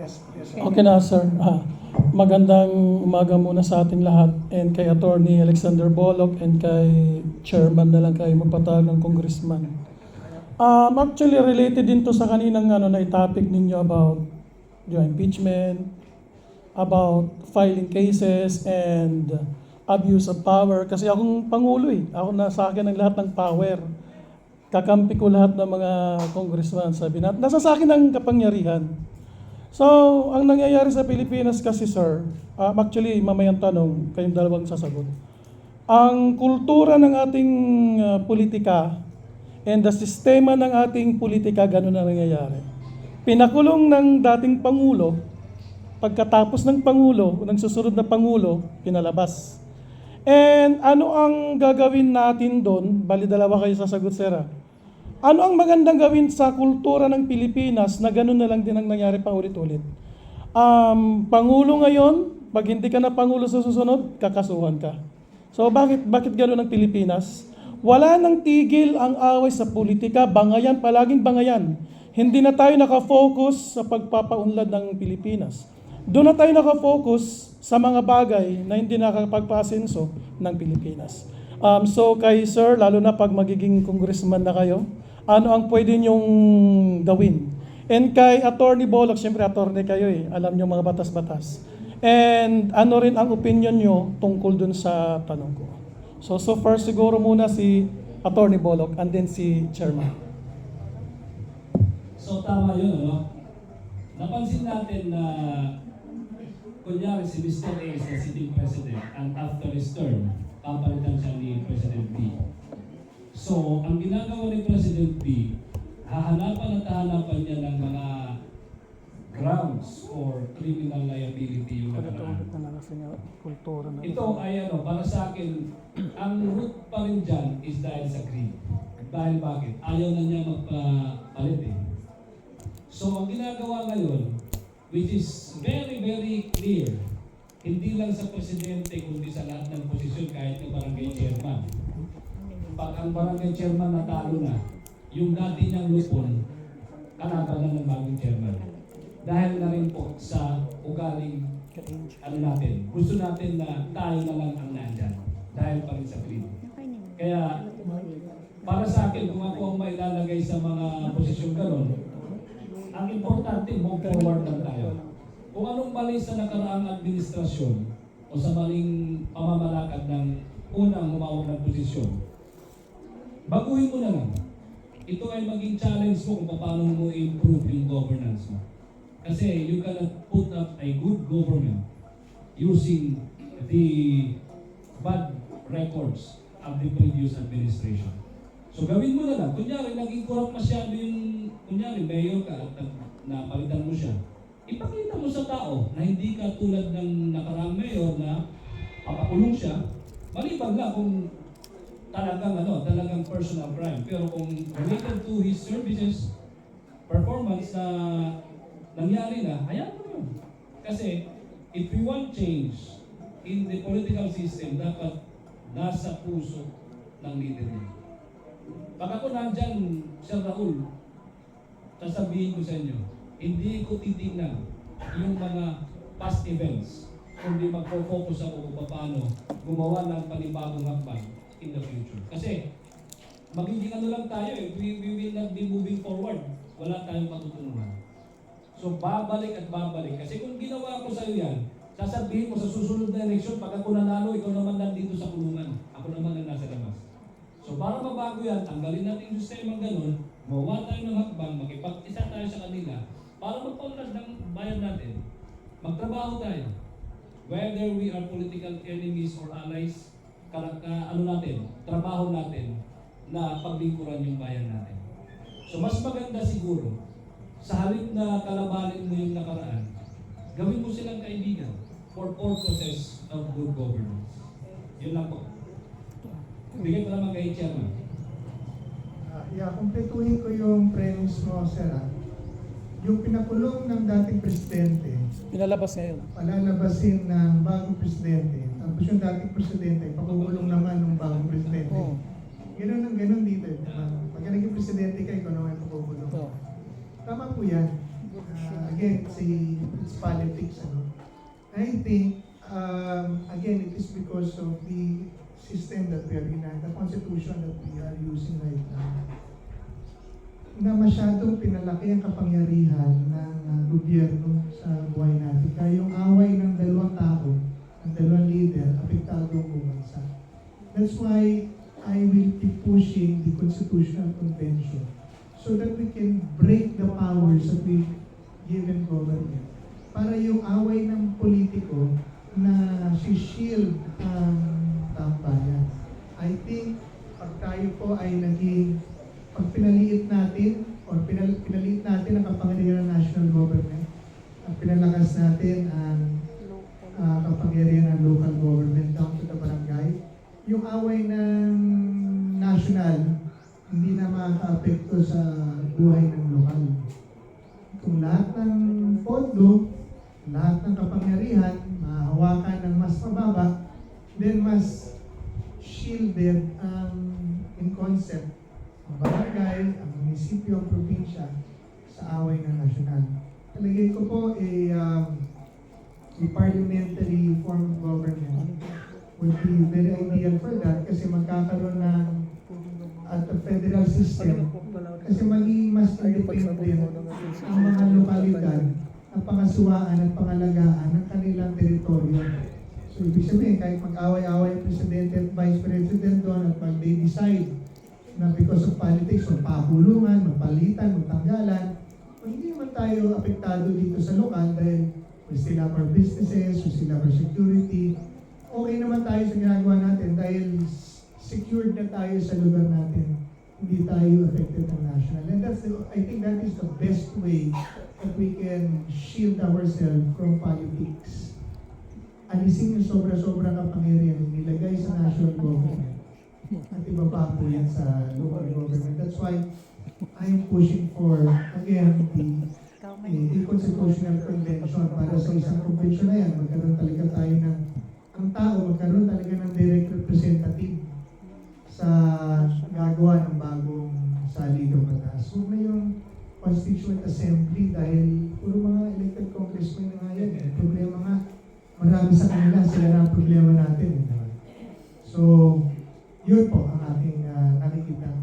Yes, sir. Okay na, sir. Magandang umaga muna sa ating lahat and kay Attorney Alexander Bolok and kay Chairman na lang kayo magpatawag ng Congressman. Actually, related din to sa kaninang na topic ninyo about impeachment, about filing cases and abuse of power. Kasi akong Pangulo Ako na sa akin ang lahat ng power. Kakampi ko lahat ng mga congressman. Sabi natin, nasa sa akin ang kapangyarihan. So, ang nangyayari sa Pilipinas kasi, sir, actually, mamayang tanong, kayong dalawang sasagot. Ang kultura ng ating politika and the sistema ng ating politika, ganun na nangyayari. Pinakulong ng dating Pangulo, pagkatapos ng Pangulo, ng susunod na Pangulo, pinalabas. And ano ang gagawin natin doon? Bali, dalawa kayo sasagot, sir. Ano ang magandang gawin sa kultura ng Pilipinas na gano'n na lang din ang nangyari pa ulit-ulit? Pangulo ngayon, pag hindi ka na Pangulo sa susunod, kakasuhan ka. So bakit gano'n ang Pilipinas? Wala nang tigil ang away sa politika, bangayan, palaging bangayan. Hindi na tayo nakafocus sa pagpapaunlad ng Pilipinas. Doon na tayo nakafocus sa mga bagay na hindi nakapagpasenso ng Pilipinas. So kay sir, lalo na pag magiging congressman na kayo, ano ang pwede nyong gawin? And kay Attorney Bolok, siyempre attorney kayo alam nyo mga batas-batas. And ano rin ang opinion nyo tungkol dun sa tanong ko? So first siguro muna si Attorney Bolok and then si Chairman. So tama yun, ano? Napansin natin na kunyari si Mr. A is the sitting president and after his term, papalitan siya ni President B. So, ang ginagawa ni President B, hahanapan at hahanapan niya ng mga grounds for criminal liability yung nakaraan. Ito ay para sa akin, ang root pa rin dyan is dahil sa greed. Dahil bakit? Ayaw na niya magpapalit So, ang ginagawa ngayon, which is very, very clear, hindi lang sa presidente, kundi sa lahat ng posisyon, kahit yung barangay chairman. Pag ang barangay chairman natalo na, yung dati niyang lupon, kalaban na ng bagong chairman. Dahil na rin po sa ugaling natin. Gusto natin na tayo na lang ang nandyan. Dahil pa rin sa greed. Kaya, para sa akin, kung ako ang mailalagay sa mga posisyon gano'n, ang importante, move forward lang tayo. Kung anong mali sa nakaraang administrasyon o sa maling pamamalakad ng unang humawak ng posisyon, baguhin mo na lang. Ito ay maging challenge mo kung paano mo improve yung governance mo. Kasi you cannot put up a good government using the bad records of the previous administration. So gawin mo na lang. Kunyari, naging corrupt masyado yung, kunyari, mayor ka at napalitan mo siya. Ipakita mo sa tao na hindi ka tulad ng nakaraang mayor na papakulong siya. Maliban lang kung talagang personal crime. Pero kung related to his services, performance na nangyari na, hayaan mo yun. Kasi if we want change in the political system, dapat nasa puso ng leader niya. Baka kung nandyan, Sir Raul, sasabihin ko sa inyo, hindi ko titignan yung mga past events, kundi magpo-focus ako kung paano gumawa ng panibagong hakbang in the future. Kasi magiging lang tayo we will not be moving forward. Wala tayong matutunan. So babalik at babalik. Kasi kung ginawa ko sa iyo yan, sasabihin mo sa susunod na eleksyon, pag ako nanalo, ikaw naman nandito sa kulungan. Ako naman ang nasa labas. So para mabago yan, tanggalin natin yung sistema ganun, mawa tayo ng hakbang, makipag-isa tayo sa kanila, para magpaunlad ng bayan natin. Magtrabaho tayo. Whether we are political enemies or allies, trabaho natin na paglingkuran yung bayan natin. So mas maganda siguro, sa halip na kalabanin mo yung nakaraan, gawin mo silang kaibigan for purposes of good governance. Yun lang po. Bigyan ko naman kay Chairman. Kumpletuhin ko yung premise mo, sir. Yung pinakulong ng dating presidente, Pinalabas ngayon. palalabasin ng bagong presidente. Tapos yung dating presidente, pakukulong naman ng bagong presidente. Ganun ang ganun dito. Pag naging presidente ka, ikaw naman pakukulong. Tama po yan. Again, it's politics. Ano? I think, again, it is because of the system that we are in, the constitution that we are using right now, na masyadong pinalaki ang kapangyarihan ng gobyerno sa buhay natin. Kaya yung away ng dalawang tao, ng dalawang leader, apektado ang buong bansa. That's why I will keep pushing the Constitutional Convention so that we can break the powers that we given government. Para yung away ng politiko na si-shield ang tambayan. I think pag tayo po ay naging, pag pinaliit natin or pinaliit natin ang kapangyarihan ng national government at pinalakas natin ang kapangyarihan ng local government down to the barangay, yung away ng national hindi na makaka-apekto sa buhay ng lokal. Kung lahat ng pondo, lahat ng kapangyarihan, mahawakan ng mas mababa, then mas shielded in concept ang barangay, ang munisipyo, ang probinsya sa away ng nasyonal. Talagay ko po a parliamentary form of government would be very ideal for that kasi magkakaroon ng at the federal system kasi magiging mas independent ang mga lokalidad ang pangasuwaan at pangalagaan ng kanilang teritoryo. So, ibig sabihin, kahit mag-away-away ang presidente at vice president doon at pag they decide na because of politics, magpahulungan, magpalitan, magtanggalan, hindi naman tayo apektado dito sa lokal dahil we still have our businesses, we still have our security. Okay naman tayo sa ginagawa natin dahil secured na tayo sa lugar natin. Hindi tayo affected ng national. And I think that is the best way that we can shield ourselves from politics. Alisin yung sobra-sobrang kapangyarihan, nilagay sa national government. At ibaba po yan sa local government. That's why I'm pushing for, again, the constitutional convention para sa isang convention na yan. Magkaroon talaga tayo ng, ang tao, magkaroon talaga ng direct representative sa gagawa ng bagong saligang batas. Huwag na yung Constituent Assembly dahil puro mga elected congressmen na nga yan. Problema nga, marami sa kanila, sila na ang problema natin. So, yun po ang aking nakikita.